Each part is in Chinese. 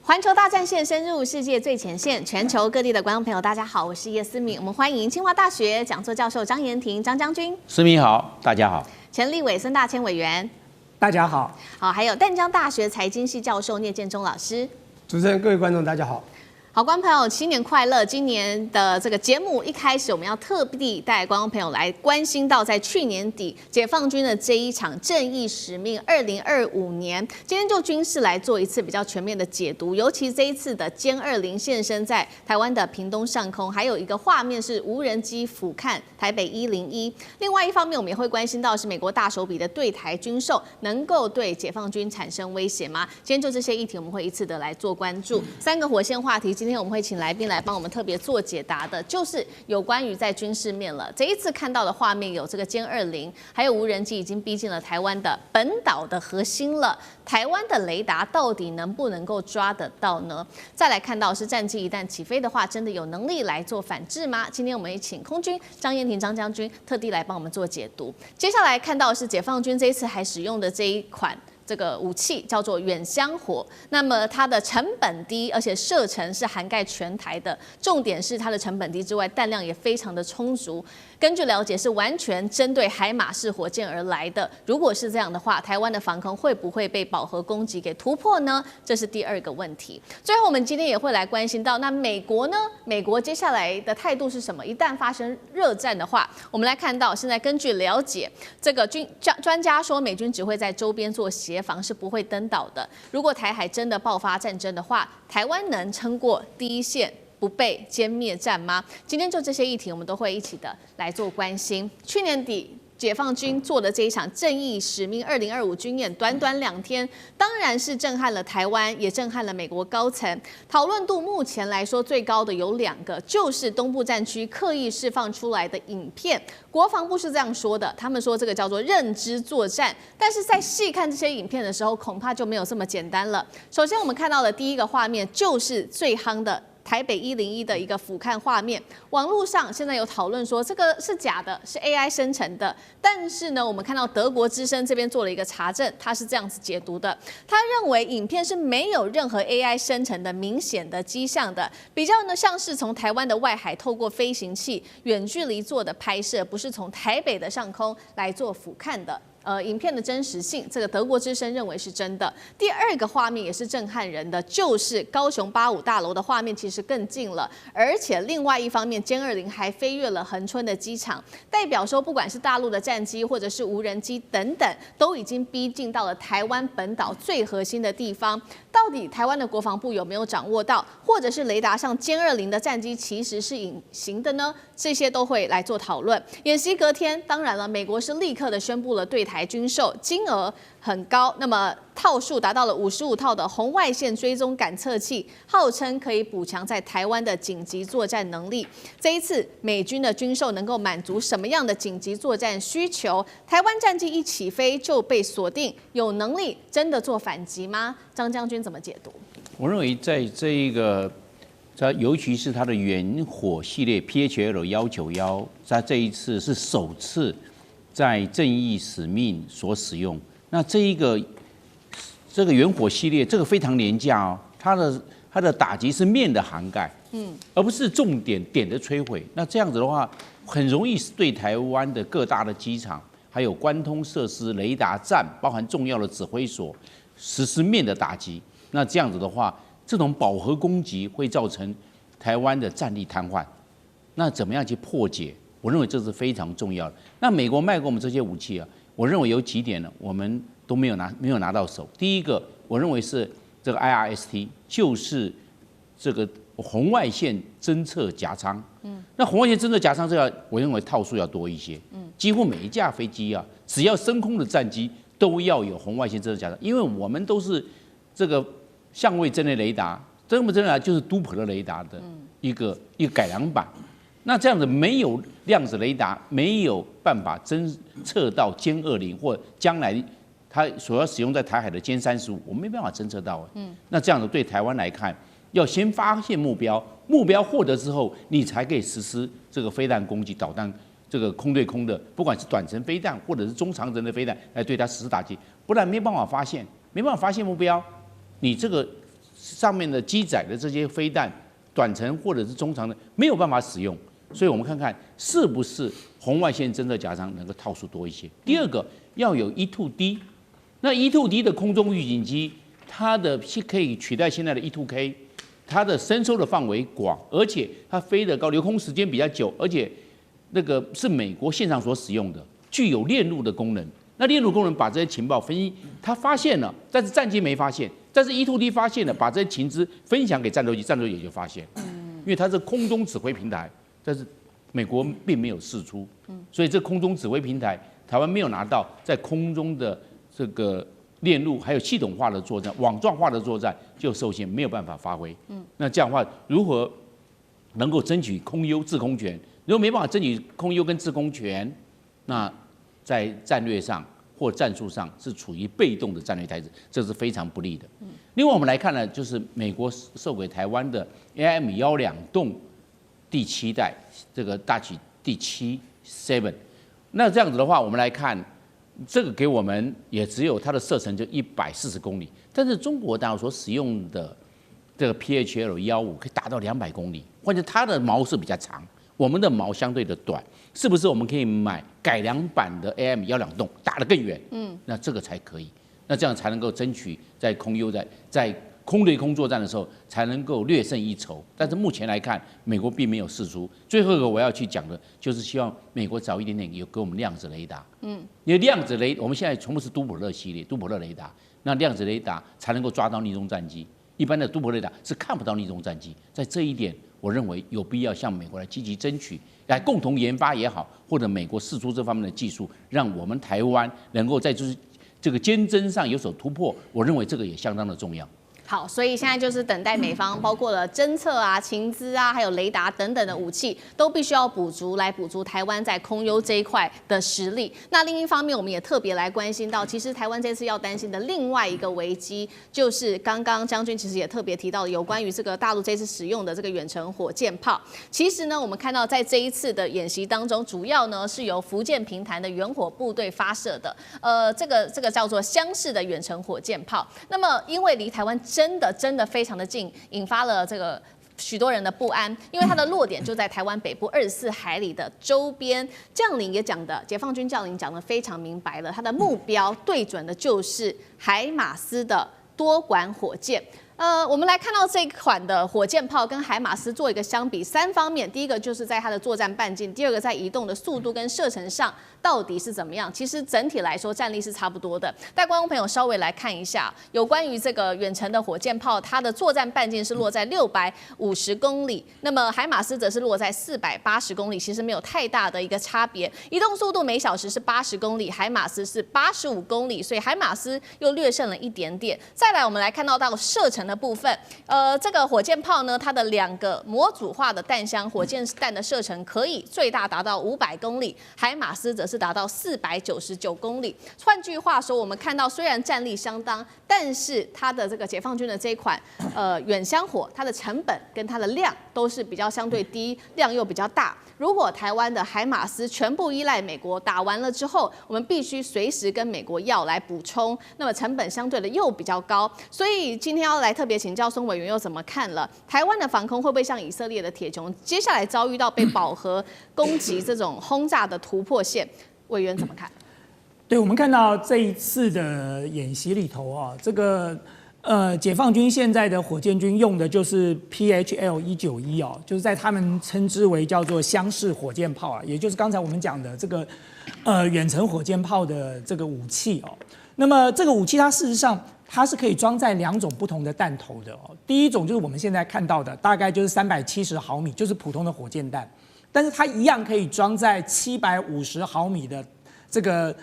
环球大战线深入世界最前线，全球各地的观众朋友，大家好，我是叶思敏。我们欢迎清华大学讲座教授张妍婷张将军，思敏好，大家好。前立委孙大千委员，大家好。好，还有淡江大学财经系教授聂建中老师。主持人、各位观众，大家好。好，观众朋友，新年快乐！今年的这个节目一开始，我们要特地带观众朋友来关心到，在去年底解放军的这一场正义使命2025年，今天就军事来做一次比较全面的解读。尤其这一次的歼20现身在台湾的屏东上空，还有一个画面是无人机俯瞰台北101。另外一方面，我们也会关心到是美国大手笔的对台军售，能够对解放军产生威胁吗？今天就这些议题，我们会一次的来做关注。3个火线话题，今天我们会请来宾来帮我们特别做解答的，就是有关于在军事面了。这一次看到的画面有这个歼20，还有无人机已经逼近了台湾的本岛的核心了。台湾的雷达到底能不能够抓得到呢？再来看到是战机一旦起飞的话，真的有能力来做反制吗？今天我们也请空军张妍婷张将军特地来帮我们做解读。接下来看到是解放军这一次还使用的这一款这个武器叫做远香火，那么它的成本低，而且射程是涵盖全台的。重点是它的成本低之外，弹量也非常的充足。根据了解，是完全针对海马式火箭而来的。如果是这样的话，台湾的防空会不会被饱和攻击给突破呢？这是第二个问题。最后，我们今天也会来关心到，那美国呢？美国接下来的态度是什么？一旦发生热战的话，我们来看到，现在根据了解，这个专家说，美军只会在周边做协防，是不会登岛的。如果台海真的爆发战争的话，台湾能撑过第一线不被歼灭战吗？今天就这些议题，我们都会一起的来做关心。去年底解放军做的这一场正义使命2025军演，短短2天，当然是震撼了台湾，也震撼了美国高层。讨论度目前来说最高的有2个，就是东部战区刻意释放出来的影片。国防部是这样说的，他们说这个叫做认知作战，但是在细看这些影片的时候，恐怕就没有这么简单了。首先，我们看到的第一个画面就是最夯的台北101的一个俯瞰画面，网络上现在有讨论说这个是假的，是 AI 生成的。但是呢，我们看到德国之声这边做了一个查证，他是这样子解读的，他认为影片是没有任何 AI 生成的明显的迹象的，比较呢像是从台湾的外海透过飞行器远距离做的拍摄，不是从台北的上空来做俯瞰的。影片的真实性，这个德国之声认为是真的。第二个画面也是震撼人的，就是高雄85大楼的画面，其实更近了。而且另外一方面，歼20还飞越了恒春的机场，代表说不管是大陆的战机或者是无人机等等，都已经逼近到了台湾本岛最核心的地方。到底台湾的国防部有没有掌握到，或者是雷达上歼20的战机其实是隐形的呢？这些都会来做讨论。演习隔天，当然了，美国是立刻的宣布了对台军售，金额很高，那么套数达到了55套的红外线追踪感测器，号称可以补强在台湾的紧急作战能力。这一次美军的军售能够满足什么样的紧急作战需求？台湾战机一起飞就被锁定，有能力真的做反击吗？张将军怎么解读？我认为在这一个，尤其是它的远火系列 PHL191，在这一次是首次在正义使命所使用。那这个远火系列，这个非常廉价哦，它的打击是面的涵盖，而不是重点点的摧毁。那这样子的话，很容易对台湾的各大的机场，还有关通设施、雷达站，包含重要的指挥所，实施面的打击。那这样子的话，这种饱和攻击会造成台湾的战力瘫痪。那怎么样去破解？我认为这是非常重要的。那美国卖给我们这些武器啊，我认为有几点呢，我们都没有拿到手。第一个，我认为是这个 IRST， 就是这个红外线侦测夹舱。那红外线侦测夹舱这个，我认为套数要多一些。几乎每一架飞机啊，只要升空的战机都要有红外线侦测夹舱，因为我们都是这个相位阵列雷达，真雷达就是都普勒雷达的一个改良版。那这样子没有量子雷达，没有办法侦测到歼20或将来它所要使用在台海的歼35，我们没办法侦测到。那这样子对台湾来看，要先发现目标，目标获得之后，你才可以实施这个飞弹攻击、导弹这个空对空的，不管是短程飞弹或者是中长程的飞弹来对它实施打击，不然没办法发现目标，你这个上面的机载的这些飞弹，短程或者是中长的没有办法使用，所以我们看看是不是红外线侦测夹舱能够套数多一些。第二个要有 E2D， 那 E2D 的空中预警机，它的可以取代现在的 E2K， 它的伸缩的范围广，而且它飞得高，留空时间比较久，而且那个是美国线上所使用的，具有链路的功能。那链路功能把这些情报分析，他发现了，但是战机没发现，但是 E2D 发现了，把这些情资分享给战斗机，战斗机也就发现，因为它是空中指挥平台，但是美国并没有释出，所以这空中指挥平台台湾没有拿到，在空中的这个链路还有系统化的作战、网状化的作战就受限，没有办法发挥。那这样的话，如何能够争取空优制空权？如果没办法争取空优跟制空权，那在战略上或战术上是处于被动的战略态势，这是非常不利的。另外，我们来看呢，就是美国授给台湾的 AIM-12洞第7代这个大起第7 那这样子的话，我们来看这个给我们也只有它的射程就140公里，但是中国大陆所使用的这个 PHL-15可以达到200公里，或者它的毛是比较长，我们的毛相对的短，是不是我们可以买改良版的 AIM-12洞打得更远？那这个才可以，那这样才能够争取在空优在空对空作战的时候才能够略胜一筹。但是目前来看，美国并没有释出。最后一个我要去讲的就是希望美国早一点点有给我们量子雷达，因为量子雷我们现在全部是都普勒系列，都普勒雷达，那量子雷达才能够抓到逆中战机，一般的都普勒雷达是看不到逆中战机，在这一点。我认为有必要向美国来积极争取，来共同研发也好，或者美国释出这方面的技术，让我们台湾能够在这个坚贞上有所突破。我认为这个也相当的重要。好，所以现在就是等待美方包括了侦测啊、情资啊，还有雷达等等的武器，都必须要补足台湾在空优这一块的实力。那另一方面，我们也特别来关心到，其实台湾这次要担心的另外一个危机，就是刚刚将军其实也特别提到的，有关于这个大陆这次使用的这个远程火箭炮。其实呢，我们看到在这一次的演习当中，主要呢是由福建平潭的远火部队发射的，这个叫做湘式的远程火箭炮。那么因为离台湾真的非常的近，引发了这个许多人的不安，因为它的落点就在台湾北部24海里的周边。将领也讲的，解放军将领讲的非常明白了，他的目标对准的就是海马斯的多管火箭。我们来看到这款的火箭炮跟海马斯做一个相比，3方面，第一个就是在它的作战半径，第二个在移动的速度跟射程上到底是怎么样？其实整体来说战力是差不多的。带观众朋友稍微来看一下，有关于这个远程的火箭炮，它的作战半径是落在650公里，那么海马斯则是落在480公里，其实没有太大的一个差别。移动速度每小时是80公里，海马斯是85公里，所以海马斯又略胜了一点点。再来，我们来看到射程的部分，这个火箭炮呢，它的2个模组化的弹箱，火箭弹的射程可以最大达到500公里，海马斯则是达到499公里。换句话说，我们看到虽然战力相当，但是它的这个解放军的这一款远箱火，它的成本跟它的量都是比较相对低，量又比较大。如果台湾的海马斯全部依赖美国，打完了之后，我们必须随时跟美国要来补充，那么成本相对的又比较高。所以今天要来特别请教孙委员又怎么看了？台湾的防空会不会像以色列的铁穹，接下来遭遇到被饱和攻击这种轰炸的突破线？委员怎么看？对，我们看到这一次的演习里头啊，这个解放军现在的火箭军用的就是 PHL-191哦，就是在他们称之为叫做湘式火箭炮啊，也就是刚才我们讲的这个远程火箭炮的这个武器哦。那么这个武器它事实上它是可以装载2种不同的弹头的哦。第一种就是我们现在看到的，大概就是370毫米，就是普通的火箭弹，但是它一样可以装载750毫米的这个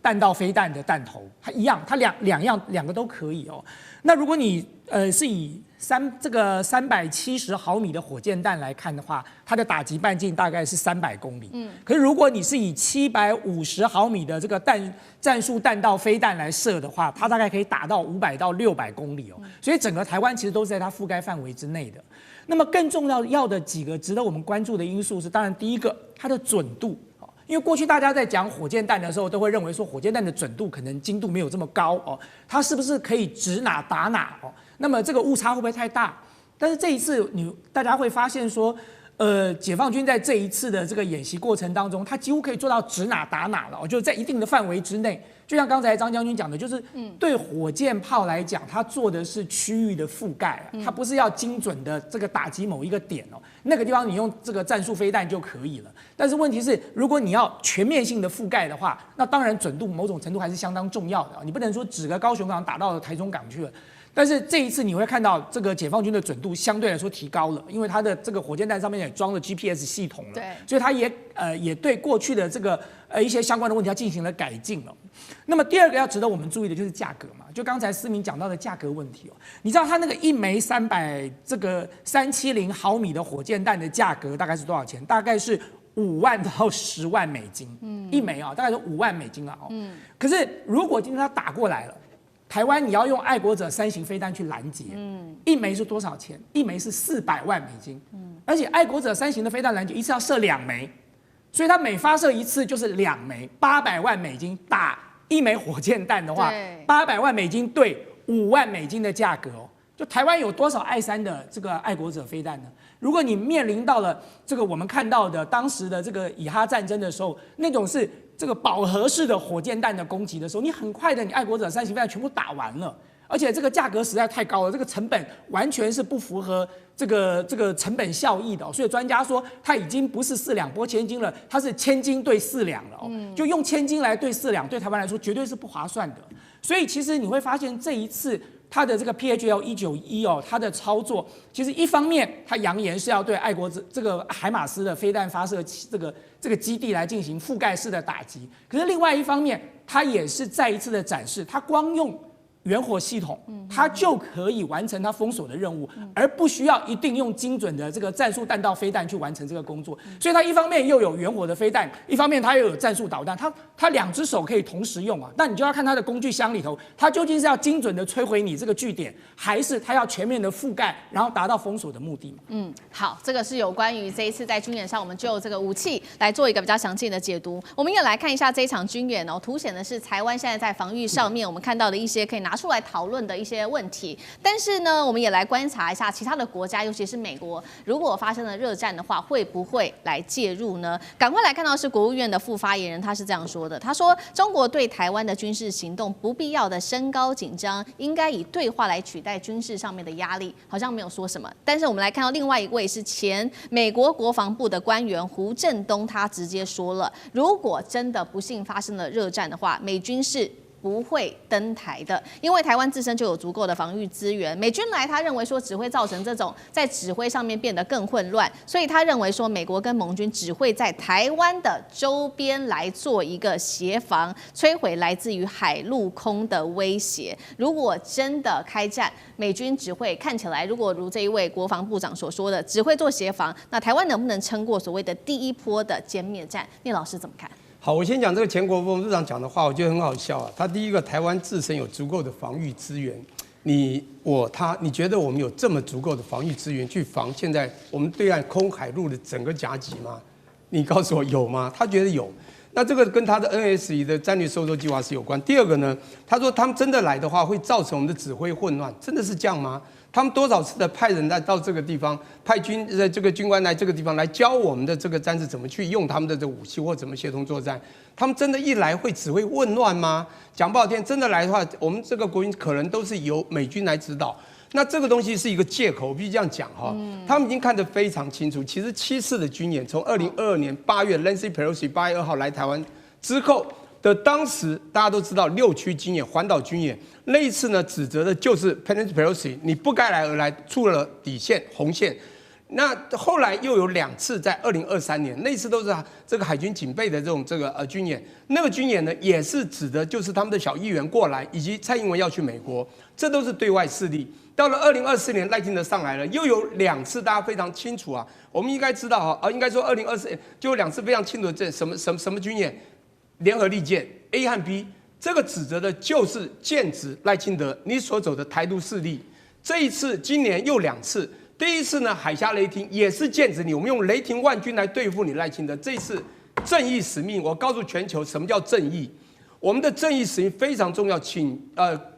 弹道飞弹的弹头，它一样，它两个都可以哦。那如果你是以这个370毫米的火箭弹来看的话，它的打击半径大概是300公里。可是如果你是以750毫米的这个战术弹道飞弹来射的话，它大概可以打到500到600公里哦。所以整个台湾其实都是在它覆盖范围之内的。那么更重要的几个值得我们关注的因素是，当然第一个它的准度。因为过去大家在讲火箭弹的时候，都会认为说火箭弹的准度可能精度没有这么高哦，它是不是可以指哪打哪哦？那么这个误差会不会太大？但是这一次大家会发现说，解放军在这一次的这个演习过程当中，他几乎可以做到指哪打哪了，就是在一定的范围之内。就像刚才张将军讲的，就是对火箭炮来讲，它做的是区域的覆盖，它不是要精准的这个打击某一个点哦，那个地方你用这个战术飞弹就可以了。但是问题是，如果你要全面性的覆盖的话，那当然准度某种程度还是相当重要的，你不能说指个高雄港打到台中港去了。但是这一次你会看到这个解放军的准度相对来说提高了，因为它的这个火箭弹上面也装了 GPS 系统了，对，所以它也对过去的这个一些相关的问题它进行了改进了。那么第二个要值得我们注意的就是价格嘛，就刚才思明讲到的价格问题哦，你知道它那个一枚370毫米的火箭弹的价格大概是多少钱？大概是5万到10万美金，一枚啊，大概是5万美金了哦。可是如果今天它打过来了，台湾你要用爱国者3型飞弹去拦截，一枚是多少钱？一枚是400万美金，而且爱国者3型的飞弹拦截一次要射2枚，所以它每发射一次就是2枚，800万美金打一枚火箭弹的话，800万美金对5万美金的价格哦，就台湾有多少爱3的这个爱国者飞弹呢？如果你面临到了这个我们看到的当时的这个以哈战争的时候，那种是这个饱和式的火箭弹的攻击的时候，你很快的你爱国者3型飞弹全部打完了，而且这个价格实在太高了，这个成本完全是不符合这个成本效益的，所以专家说它已经不是4两拨千斤了，它是千斤对4两了，就用千斤来对4两，对台湾来说绝对是不划算的。所以其实你会发现这一次它的这个 PHL-191哦，它的操作其实一方面它扬言是要对爱国这个海马斯的飞弹发射这个基地来进行覆盖式的打击，可是另外一方面它也是再一次的展示，它光用远火系统，它就可以完成它封锁的任务，而不需要一定用精准的这个战术弹道飞弹去完成这个工作。所以它一方面又有远火的飞弹，一方面它又有战术导弹，它2只手可以同时用啊。那你就要看它的工具箱里头，它究竟是要精准的摧毁你这个据点，还是它要全面的覆盖，然后达到封锁的目的嘛？好，这个是有关于这一次在军演上，我们就这个武器来做一个比较详细的解读。我们也来看一下这一场军演哦，凸显的是台湾现在在防御上面，我们看到的一些可以拿出来讨论的一些问题。但是呢，我们也来观察一下其他的国家，尤其是美国，如果发生了热战的话，会不会来介入呢？赶快来看到是国务院的副发言人，他是这样说的，他说中国对台湾的军事行动不必要的升高紧张，应该以对话来取代军事上面的压力，好像没有说什么。但是我们来看到另外一位是前美国国防部的官员胡振东，他直接说了，如果真的不幸发生了热战的话，美军是不会登台的，因为台湾自身就有足够的防御资源。美军来，他认为说只会造成这种在指挥上面变得更混乱，所以他认为说美国跟盟军只会在台湾的周边来做一个协防，摧毁来自于海陆空的威胁。如果真的开战，美军只会看起来，如果如这一位国防部长所说的，只会做协防，那台湾能不能撑过所谓的第一波的歼灭战？聂老师怎么看？好，我先讲这个前国防部长讲的话，我觉得很好笑啊。他第一个，台湾自身有足够的防御资源，你觉得我们有这么足够的防御资源去防现在我们对岸空海陆的整个夹击吗？你告诉我有吗？他觉得有。那这个跟他的 NSE 的战略收缩计划是有关。第二个呢，他说他们真的来的话，会造成我们的指挥混乱，真的是这样吗？他们多少次的派人来到这个地方，派这个军官来这个地方来教我们的这个战士怎么去用他们的这武器或怎么协同作战。他们真的一来会只会混乱吗？讲不好听，真的来的话，我们这个国军可能都是由美军来指导。那这个东西是一个借口，我必须这样讲哈。他们已经看得非常清楚，其实7次的军演，从2022年8月 Nancy Pelosi 8月2号来台湾之后的当时，大家都知道6区军演、环岛军演那一次呢，指责的就是 Nancy Pelosi 你不该来而来，触了底线红线。那后来又有2次，在2023年，那次都是这个海军警备的这种军演，那个军演呢也是指的就是他们的小议员过来，以及蔡英文要去美国，这都是对外势力。到了2024年，赖清德上来了，又有2次，大家非常清楚啊。我们应该知道应该说2024年就有2次非常清楚的这什么军演，联合利剑 A 和 B， 这个指责的就是剑指赖清德你所走的台独势力。这一次今年又2次，第一次呢海峡雷霆也是剑指你，我们用雷霆万军来对付你赖清德。这一次正义使命，我告诉全球什么叫正义。我们的正义使命非常重要，请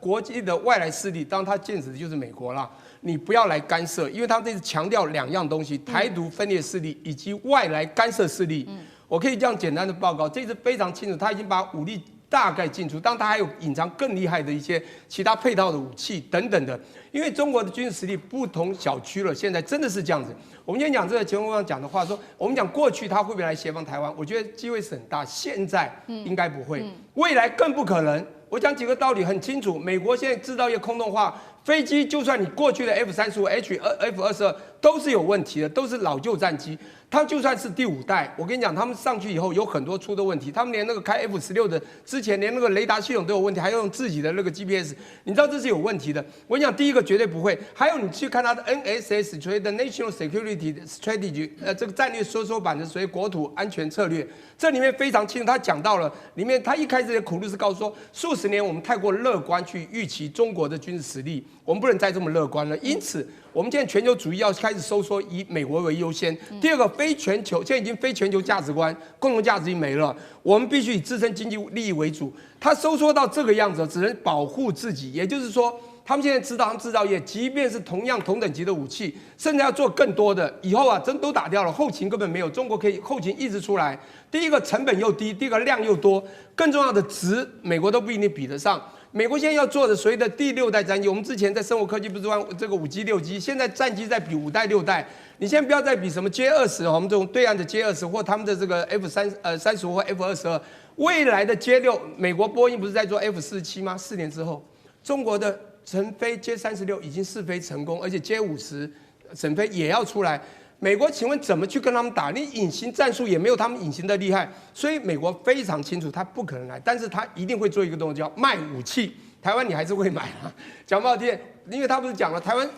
国际的外来势力，当然它剑指的就是美国啦，你不要来干涉，因为他们这次强调2样东西：台独分裂势力以及外来干涉势力。我可以这样简单的报告，这次非常清楚，他已经把武力大概进出，当然他还有隐藏更厉害的一些其他配套的武器等等的。因为中国的军事实力不同小区了，现在真的是这样子。我们今天讲这个前文上讲的话，说我们讲过去他会不会来协防台湾，我觉得机会是很大，现在应该不会，未来更不可能。我讲几个道理很清楚，美国现在制造业空洞化，飞机就算你过去的 F-35、F-22都是有问题的，都是老旧战机。它就算是第5代，我跟你讲，他们上去以后有很多出的问题，他们连那个开 F-16的之前连那个雷达系统都有问题，还要用自己的那个 GPS， 你知道这是有问题的。我跟你讲，第一个绝对不会。还有你去看它的 NSS， 所谓的 National Security Strategy， 这个战略缩版的所谓国土安全策略，这里面非常清楚，他讲到了里面，他一开始的苦路是告诉说，数十年我们太过乐观去预期中国的军事实力，我们不能再这么乐观了。因此，我们现在全球主义要开始收缩，以美国为优先。第二个，非全球，现在已经非全球价值观，共同价值已经没了，我们必须以自身经济利益为主。它收缩到这个样子，只能保护自己。也就是说，他们现在知道，他们制造业，即便是同等级的武器，甚至要做更多的，以后啊，真都打掉了，后勤根本没有，中国可以后勤一直出来。第一个成本又低，第二个量又多，更重要的值，美国都不一定比得上。美国现在要做的所谓的第6代战机，我们之前在生活科技不是玩这个5G、6G，现在战机在比5代、6代。你现在不要再比什么 J-20， 我们这种对岸的 J-20或他们的这个 F-35或 F-22，未来的 J-6，美国波音不是在做 F-47吗？4年之后，中国的成飞 J-36已经试飞成功，而且 J-50审飞也要出来。美国请问怎么去跟他们打？你隐形战术也没有他们隐形的厉害，所以美国非常清楚，他不可能来，但是他一定会做一个动作，叫卖武器。台湾你还是会买啊，讲不好听，因为他不是讲了，台湾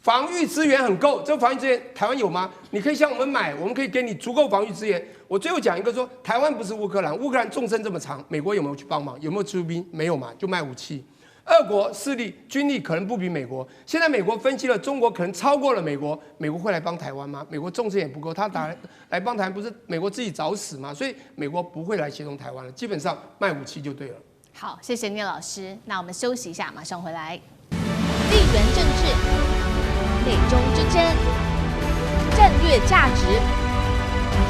防御资源很够，这个防御资源台湾有吗？你可以向我们买，我们可以给你足够防御资源。我最后讲一个说，台湾不是乌克兰，乌克兰纵深这么长，美国有没有去帮忙？有没有出兵？没有嘛，就卖武器。俄国势力军力可能不比美国，现在美国分析了，中国可能超过了美国，美国会来帮台湾吗？美国纵深也不够，他来帮台湾不是美国自己找死吗？所以美国不会来协同台湾了，基本上卖武器就对了。好，谢谢聂老师。那我们休息一下，马上回来。地缘政治、内中之争、战略价值、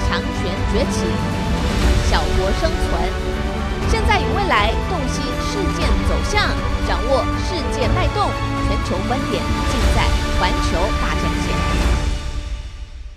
强权崛起、小国生存。现在与未来洞悉事件走向，掌握世界脉动，全球观点尽在环球大战线。